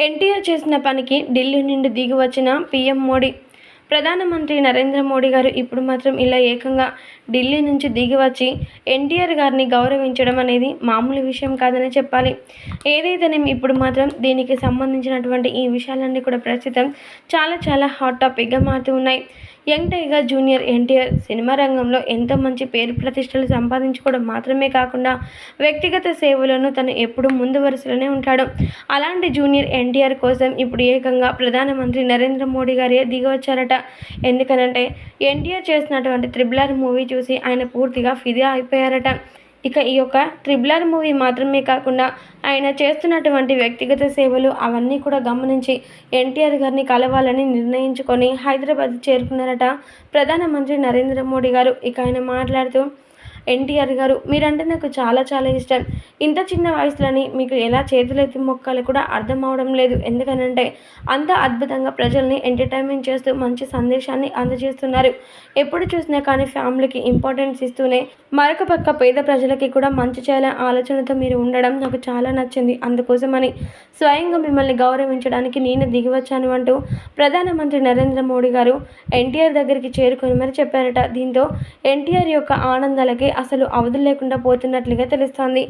ఎన్టీఆర్ చేసిన పనికి ఢిల్లీ నుండి దిగి వచ్చిన పీఎం మోడీ. ప్రధానమంత్రి నరేంద్ర మోడీ గారు ఇప్పుడు మాత్రం ఇలా ఏకంగా ఢిల్లీ నుంచి దిగి వచ్చి ఎన్టీఆర్ గారిని గౌరవించడం అనేది మామూలు విషయం కాదని చెప్పాలి. ఏదైతేనేమి ఇప్పుడు మాత్రం దీనికి సంబంధించినటువంటి ఈ విషయాలన్నీ కూడా ప్రస్తుతం చాలా హాట్ టాపిక్గా మారుతూ ఉన్నాయి. Young tiger junior NTR cinema రంగంలో ఎంతో మంచి పేరు ప్రతిష్టలు సంపాదించుకోవడం మాత్రమే కాకుండా వ్యక్తిగత సేవలను తను ఎప్పుడూ ముందు వరుసలోనే ఉంటాడు. అలాంటి జూనియర్ ఎన్టీఆర్ కోసం ఇప్పుడు ఏకంగా ప్రధానమంత్రి నరేంద్ర మోడీ గారే దిగవచ్చారట. ఎందుకనంటే ఎన్టీఆర్ చేసినటువంటి RRR మూవీ చూసి ఆయన పూర్తిగా ఫిదా అయిపోయారట. ఇక ఈ యొక్క RRR మూవీ మాత్రమే కాకుండా ఆయన చేస్తున్నటువంటి వ్యక్తిగత సేవలు అవన్నీ కూడా గమనించి ఎన్టీఆర్ గారిని కలవాలని నిర్ణయించుకొని హైదరాబాద్ చేరుకున్నారట ప్రధానమంత్రి నరేంద్ర మోడీ గారు. ఇక ఆయన మాట్లాడుతూ, ఎన్టీఆర్ గారు మీరంటే నాకు చాలా ఇష్టం. ఇంత చిన్న వయసులోని మీకు ఎలా చేతులెత్తి మొక్కాలో కూడా అర్థం అవడం లేదు. ఎందుకనంటే అంత అద్భుతంగా ప్రజల్ని ఎంటర్టైన్మెంట్ చేస్తూ మంచి సందేశాన్ని అందజేస్తున్నారు. ఎప్పుడు చూసినా కానీ ఫ్యామిలీకి ఇంపార్టెన్స్ ఇస్తూనే మరొక పక్క పేద ప్రజలకి కూడా మంచి చేయాలనే ఆలోచనతో మీరు ఉండడం నాకు చాలా నచ్చింది. అందుకోసమని స్వయంగా మిమ్మల్ని గౌరవించడానికి నేను దిగివచ్చాను అంటూ ప్రధానమంత్రి నరేంద్ర మోడీ గారు ఎన్టీఆర్ దగ్గరికి చేరుకొని మరి చెప్పారట. దీంతో ఎన్టీఆర్ యొక్క ఆనందాలకి అసలు అవధులు లేకుండా పోతున్నట్లుగా తెలుస్తోంది.